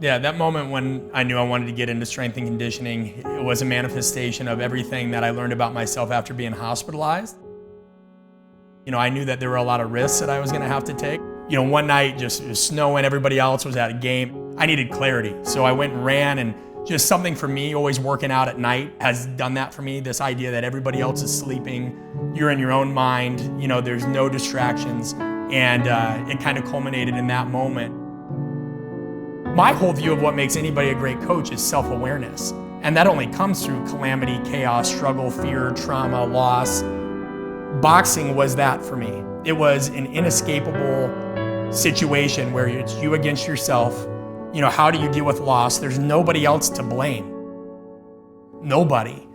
Yeah, that moment when I knew I wanted to get into strength and conditioning, it was a manifestation of everything that I learned about myself after being hospitalized. You know, I knew that there were a lot of risks that I was gonna have to take. You know, one night, just it was snowing, everybody else was at a game. I needed clarity, so I went and ran, and just something for me, always working out at night has done that for me. This idea that everybody else is sleeping, you're in your own mind, you know, there's no distractions, and it kind of culminated in that moment. My whole view of what makes anybody a great coach is self-awareness, and that only comes through calamity, chaos, struggle, fear, trauma, loss. Boxing was that for me. It was an inescapable situation where it's you against yourself. You know, how do you deal with loss? There's nobody else to blame. Nobody.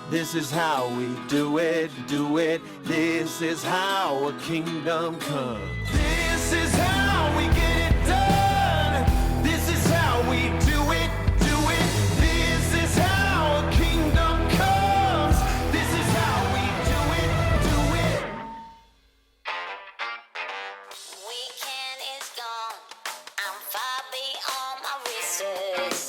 This is how we do it, do it. This is how a kingdom comes. This is how we get it done. This is how we do it, do it. This is how a kingdom comes. This is how we do it, do it. Weekend is gone. I'm far beyond my research.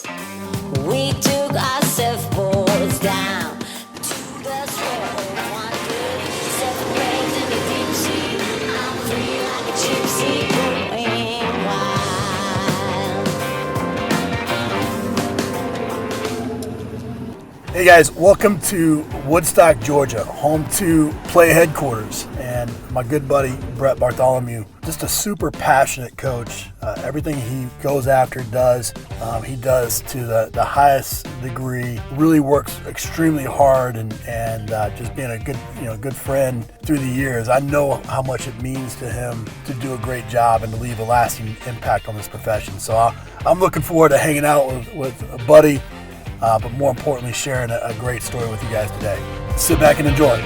We took our surfboards down to the swell. One good, 7 waves in the deep sea. I'm free like a gypsy going wild. Hey guys, welcome to Woodstock, Georgia, home to PLAE headquarters, and my good buddy Brett Bartholomew. Just a super passionate coach. Everything he goes after does, he does to the highest degree. Really works extremely hard, and just being a good friend through the years. I know how much it means to him to do a great job and to leave a lasting impact on this profession. So I'm looking forward to hanging out with a buddy. But more importantly, sharing a great story with you guys today. Sit back and enjoy.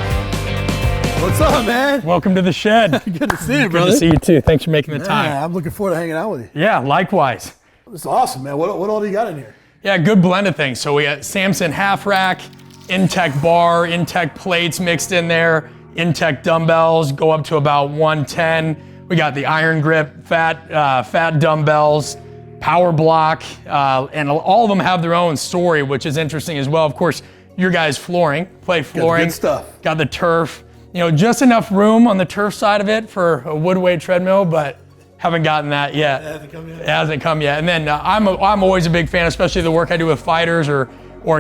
What's up, man? Welcome to the shed. Good to see you, brother. Good to see you too. Thanks for making the time. Yeah, I'm looking forward to hanging out with you. Yeah, likewise. It's awesome, man. What all do you got in here? Yeah, good blend of things. So we got Samson half rack, Intech bar, Intech plates mixed in there, Intech dumbbells go up to about 110. We got the iron grip, fat dumbbells, power block, and all of them have their own story, which is interesting as well. Of course, your guys flooring, PLAE flooring. Got the good stuff. Got the turf. You know, just enough room on the turf side of it for a wood weight treadmill, but haven't gotten that yet. It hasn't come yet. It hasn't come yet. And then I'm always a big fan, especially the work I do with fighters or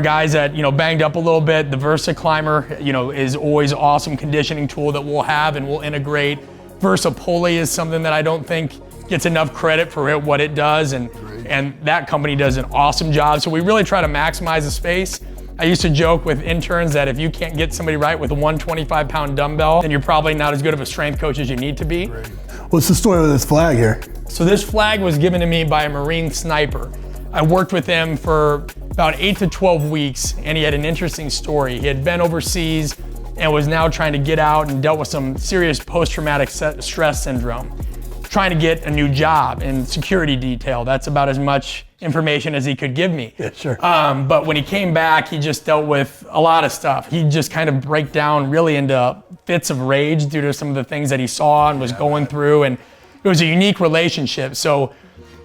guys that, you know, banged up a little bit. The Versa Climber, you know, is always an awesome conditioning tool that we'll have and we'll integrate. Versa Pulley is something that I don't think gets enough credit for what it does, and that company does an awesome job. So we really try to maximize the space. I used to joke with interns that if you can't get somebody right with a 125-pound dumbbell, then you're probably not as good of a strength coach as you need to be. Great. What's the story with this flag here? So this flag was given to me by a Marine sniper. I worked with him for about 8 to 12 weeks, and he had an interesting story. He had been overseas and was now trying to get out and dealt with some serious post-traumatic stress syndrome. Trying to get a new job in security detail. That's about as much information as he could give me. Yeah, sure. But when he came back, he just dealt with a lot of stuff. He'd just kind of break down really into fits of rage due to some of the things that he saw and was going through, and it was a unique relationship. So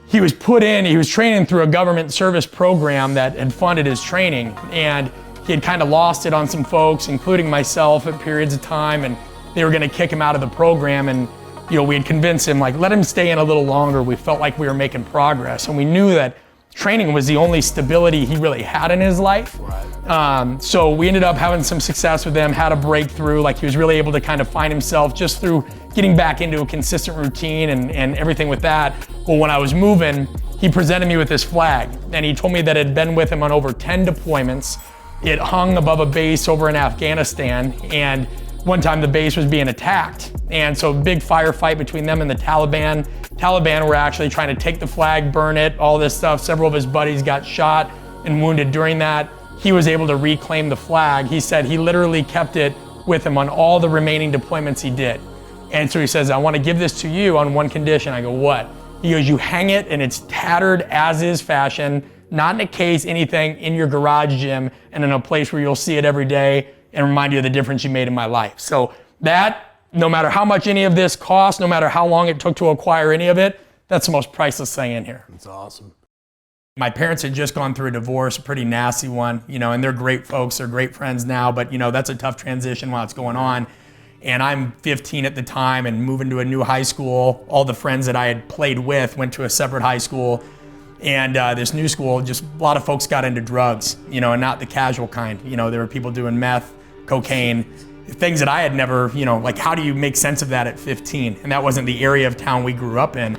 he was training through a government service program that had funded his training, and he had kind of lost it on some folks, including myself at periods of time, and they were gonna kick him out of the program, and you know, we had convinced him, like, let him stay in a little longer. We felt like we were making progress, and we knew that training was the only stability he really had in his life. Right. So we ended up having some success with him, had a breakthrough, like he was really able to kind of find himself just through getting back into a consistent routine and everything with that. Well, when I was moving, he presented me with this flag, and he told me that it had been with him on over 10 deployments. It hung above a base over in Afghanistan, and one time the base was being attacked, and so big firefight between them and the Taliban. Taliban were actually trying to take the flag, burn it, all this stuff. Several of his buddies got shot and wounded during that. He was able to reclaim the flag. He said he literally kept it with him on all the remaining deployments he did. And so he says, I want to give this to you on one condition. I go, what? He goes, you hang it in its tattered as is fashion, not in a case, anything, in your garage gym and in a place where you'll see it every day and remind you of the difference you made in my life. So that, no matter how much any of this cost, no matter how long it took to acquire any of it, That's the most priceless thing in here. That's awesome. My parents had just gone through a divorce, a pretty nasty one, and they're great folks, they're great friends now, but that's a tough transition while it's going on. And I'm 15 at the time and moving to a new high school. All the friends that I had played with went to a separate high school. And this new school, just a lot of folks got into drugs, and not the casual kind. There were people doing meth, cocaine, things that I had never, like how do you make sense of that at 15? And that wasn't the area of town we grew up in.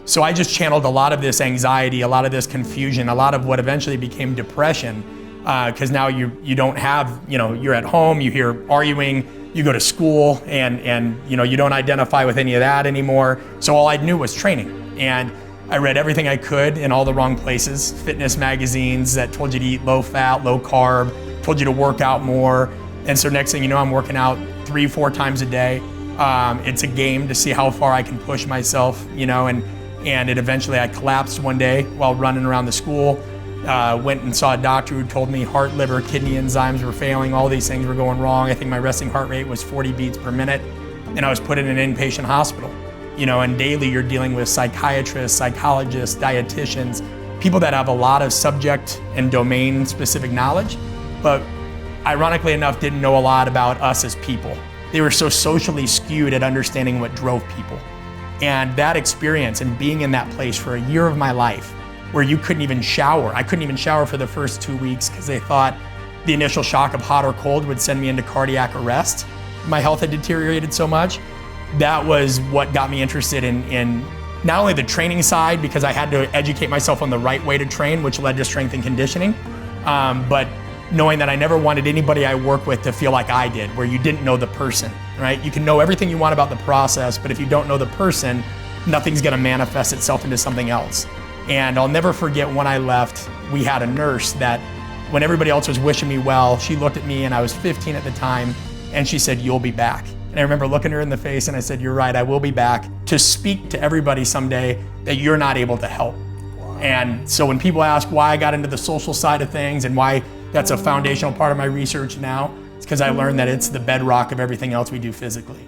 So I just channeled a lot of this anxiety, a lot of this confusion, a lot of what eventually became depression. Because now you don't have, you're at home, you hear arguing, you go to school, and you don't identify with any of that anymore. So all I knew was training. And I read everything I could in all the wrong places, fitness magazines that told you to eat low fat, low carb, told you to work out more. And so next thing you know, I'm working out 3-4 times a day. It's a game to see how far I can push myself, and it eventually I collapsed one day while running around the school. Went and saw a doctor who told me heart, liver, kidney enzymes were failing, all these things were going wrong. I think my resting heart rate was 40 beats per minute, and I was put in an inpatient hospital. And daily you're dealing with psychiatrists, psychologists, dietitians, people that have a lot of subject and domain specific knowledge, but ironically enough didn't know a lot about us as people. They were so socially skewed at understanding what drove people. And that experience and being in that place for a year of my life where you couldn't even shower. I couldn't even shower for the first 2 weeks because they thought the initial shock of hot or cold would send me into cardiac arrest. My health had deteriorated so much. That was what got me interested in not only the training side, because I had to educate myself on the right way to train, which led to strength and conditioning, but knowing that I never wanted anybody I work with to feel like I did, where you didn't know the person, right? You can know everything you want about the process, but if you don't know the person, nothing's gonna manifest itself into something else. And I'll never forget when I left, we had a nurse that when everybody else was wishing me well, she looked at me, and I was 15 at the time, and she said, "You'll be back." And I remember looking her in the face and I said, "You're right, I will be back to speak to everybody someday that you're not able to help." Wow. And so when people ask why I got into the social side of things and why that's a foundational part of my research now, it's because I learned that it's the bedrock of everything else we do physically.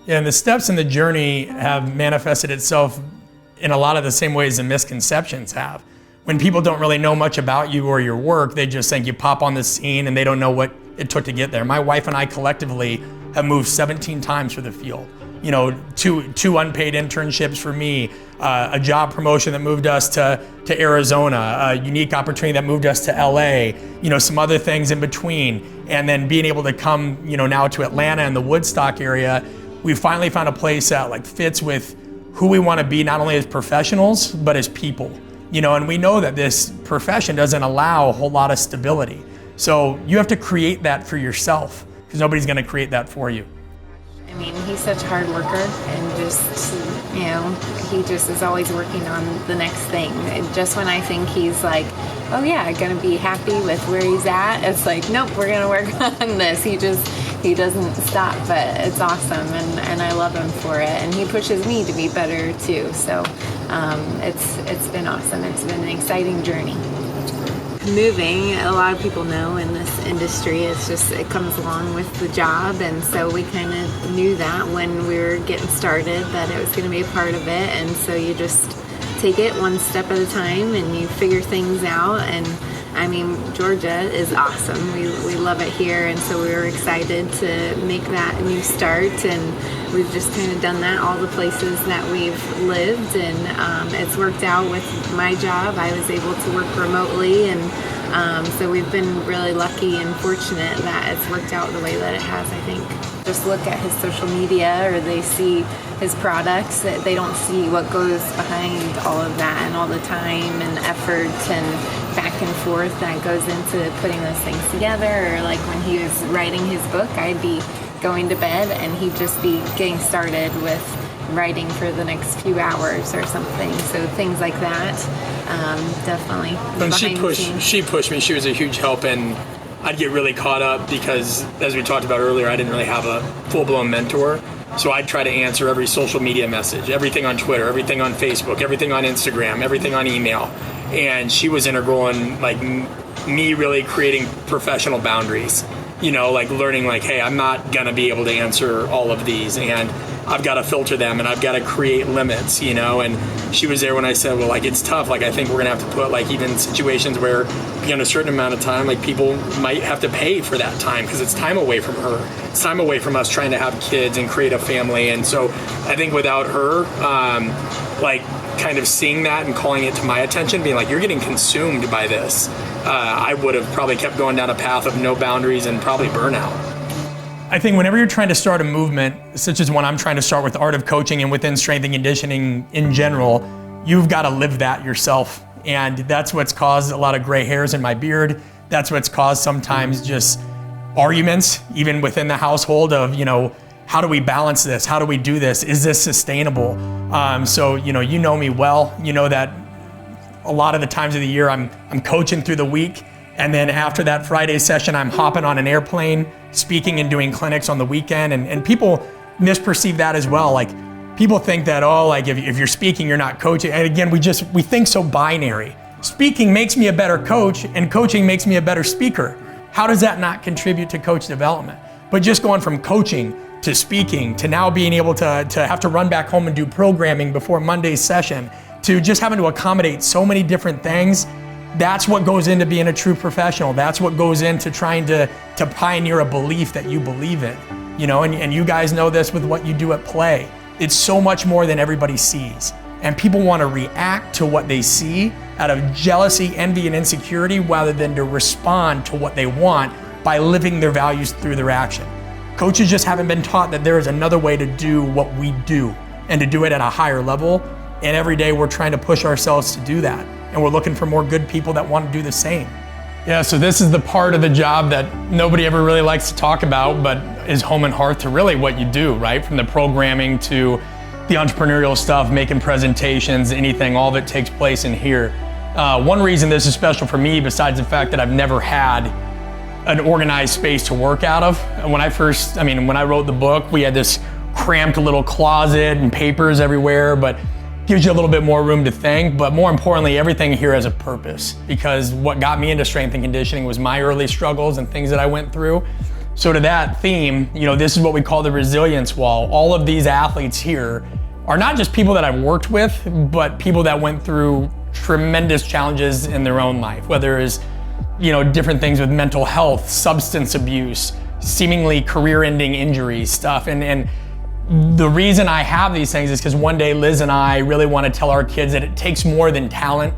And the steps in the journey have manifested itself in a lot of the same ways the misconceptions have. When people don't really know much about you or your work, they just think you pop on the scene and they don't know what it took to get there. My wife and I collectively have moved 17 times for the field. Two unpaid internships for me, a job promotion that moved us to Arizona, a unique opportunity that moved us to LA, some other things in between. And then being able to come, now to Atlanta and the Woodstock area, we finally found a place that fits with who we want to be, not only as professionals, but as people. And we know that this profession doesn't allow a whole lot of stability. So you have to create that for yourself, because nobody's going to create that for you. I mean, he's such a hard worker, and he just is always working on the next thing. And just when I think he's like, oh yeah, going to be happy with where he's at, it's like, nope, we're going to work on this. He doesn't stop, but it's awesome, and I love him for it. And he pushes me to be better too. So it's been awesome. It's been an exciting journey. Moving, a lot of people know in this industry, it comes along with the job, and so we kind of knew that when we were getting started that it was going to be a part of it, and so you just take it one step at a time and you figure things out. And I mean, Georgia is awesome. We love it here, and so we were excited to make that new start, and we've just kind of done that all the places that we've lived, and it's worked out with my job. I was able to work remotely, and so we've been really lucky and fortunate that it's worked out the way that it has, I think. Just look at his social media, or they see his products, they don't see what goes behind all of that and all the time and effort and back and forth that goes into putting those things together. Or like when he was writing his book, I'd be going to bed and he'd just be getting started with writing for the next few hours or something. So things like that, definitely. When she pushed me, she was a huge help, and I'd get really caught up because, as we talked about earlier, I didn't really have a full-blown mentor. So I'd try to answer every social media message, everything on Twitter, everything on Facebook, everything on Instagram, everything on email. And she was integral in me really creating professional boundaries, learning hey, I'm not gonna be able to answer all of these, and I've got to filter them and I've got to create limits, you know. And she was there when I said, well, like, it's tough. Like, I think we're gonna have to put, like, even situations where beyond a certain amount of time, like, people might have to pay for that time because it's time away from her. It's time away from us trying to have kids and create a family. And so I think without her, like, kind of seeing that and calling it to my attention, being like, you're getting consumed by this, I would have probably kept going down a path of no boundaries and probably burnout. I think whenever you're trying to start a movement, such as one I'm trying to start with the art of coaching and within strength and conditioning in general, you've got to live that yourself. And that's what's caused a lot of gray hairs in my beard. That's what's caused sometimes just arguments, even within the household of, you know, how do we balance this? How do we do this? Is this sustainable? So, you know me well. You know that a lot of the times of the year I'm coaching through the week. And then after that Friday session, I'm hopping on an airplane, speaking and doing clinics on the weekend. And people misperceive that as well. Like, people think that, oh, like if you're speaking, you're not coaching. And again, we think so binary. Speaking makes me a better coach and coaching makes me a better speaker. How does that not contribute to coach development? But just going from coaching to speaking to now being able to have to run back home and do programming before Monday's session, to just having to accommodate so many different things, that's what goes into being a true professional. That's what goes into trying to pioneer a belief that you believe in. You know, and you guys know this with what you do at PLAE. It's so much more than everybody sees. And people want to react to what they see out of jealousy, envy, and insecurity rather than to respond to what they want by living their values through their action. Coaches just haven't been taught that there is another way to do what we do and to do it at a higher level. And every day we're trying to push ourselves to do that. And we're looking for more good people that want to do the same. Yeah, so this is the part of the job that nobody ever really likes to talk about, but is home and hearth to really what you do, right? From the programming to the entrepreneurial stuff, making presentations, anything, all of it takes place in here. One reason this is special for me, besides the fact that I've never had an organized space to work out of. When I wrote the book, we had this cramped little closet and papers everywhere, but gives you a little bit more room to think. But more importantly, everything here has a purpose, because what got me into strength and conditioning was my early struggles and things that I went through. So to that theme, you know, this is what we call the resilience wall. All of these athletes here are not just people that I've worked with, but people that went through tremendous challenges in their own life, whether it's, you know, different things with mental health, substance abuse, seemingly career-ending injuries, stuff. And the reason I have these things is because one day Liz and I really want to tell our kids that it takes more than talent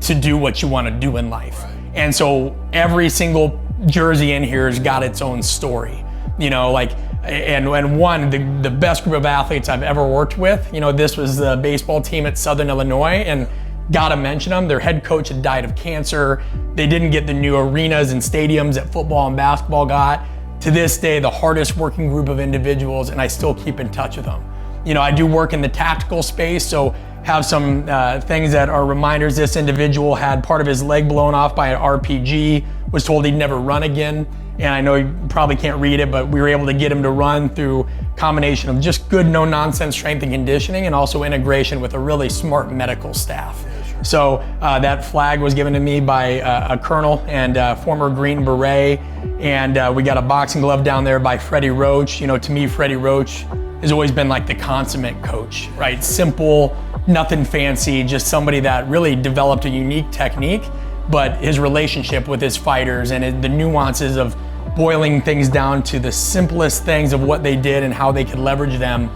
to do what you want to do in life. And so every single jersey in here has got its own story, you know, like, and the best group of athletes I've ever worked with, you know, this was the baseball team at Southern Illinois, and gotta mention them. Their head coach had died of cancer. They didn't get the new arenas and stadiums that football and basketball got. To this day, the hardest working group of individuals, and I still keep in touch with them. You know, I do work in the tactical space, so have some things that are reminders. This individual had part of his leg blown off by an RPG, was told he'd never run again. And I know you probably can't read it, but we were able to get him to run through a combination of just good, no nonsense strength and conditioning, and also integration with a really smart medical staff. So that flag was given to me by a colonel and former Green Beret, and we got a boxing glove down there by Freddie Roach. You know, to me, Freddie Roach has always been like the consummate coach, right? Simple, nothing fancy, just somebody that really developed a unique technique, but his relationship with his fighters and the nuances of boiling things down to the simplest things of what they did and how they could leverage them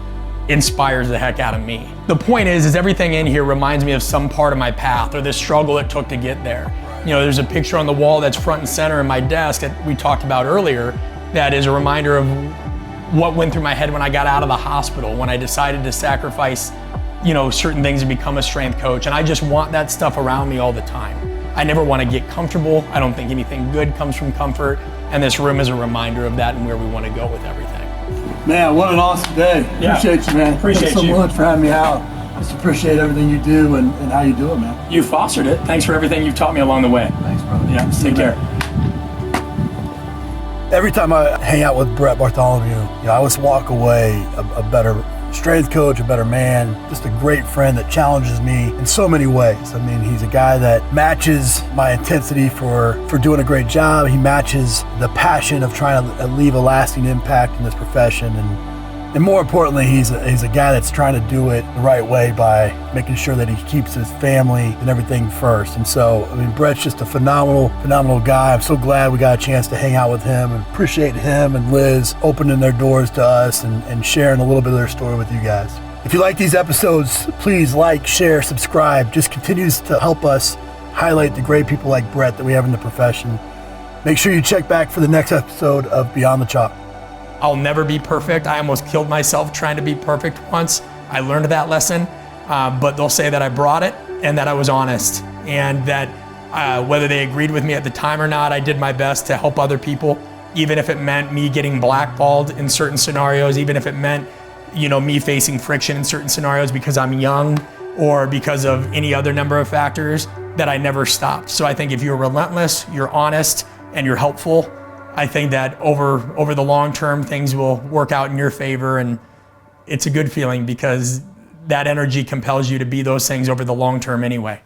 inspires the heck out of me. The point is everything in here reminds me of some part of my path or the struggle it took to get there. You know, there's a picture on the wall that's front and center in my desk that we talked about earlier that is a reminder of what went through my head when I got out of the hospital, when I decided to sacrifice, you know, certain things to become a strength coach. And I just want that stuff around me all the time. I never want to get comfortable. I don't think anything good comes from comfort. And this room is a reminder of that and where we want to go with everything. Man, what an awesome day. Yeah. Appreciate you, man. Appreciate Thanks so you. much for having me out. Just appreciate everything you do and how you do it, man. You fostered it. Thanks for everything you've taught me along the way. Thanks, brother. Yeah, take care. Every time I hang out with Brett Bartholomew, you know, I always walk away a better strength coach, a better man, just a great friend that challenges me in so many ways. I mean, he's a guy that matches my intensity for doing a great job. He matches the passion of trying to leave a lasting impact in this profession. And And more importantly, he's a guy that's trying to do it the right way by making sure that he keeps his family and everything first. And so, I mean, Brett's just a phenomenal guy. I'm so glad we got a chance to hang out with him, and appreciate him and Liz opening their doors to us and sharing a little bit of their story with you guys. If you like these episodes, please like, share, subscribe. Just continues to help us highlight the great people like Brett that we have in the profession. Make sure you check back for the next episode of Beyond the Chalk. I'll never be perfect. I almost killed myself trying to be perfect once. I learned that lesson, but they'll say that I brought it and that I was honest, and that whether they agreed with me at the time or not, I did my best to help other people, even if it meant me getting blackballed in certain scenarios, even if it meant, you know, me facing friction in certain scenarios because I'm young or because of any other number of factors, that I never stopped. So I think if you're relentless, you're honest, and you're helpful, I think that over the long term, things will work out in your favor. And it's a good feeling because that energy compels you to be those things over the long term anyway.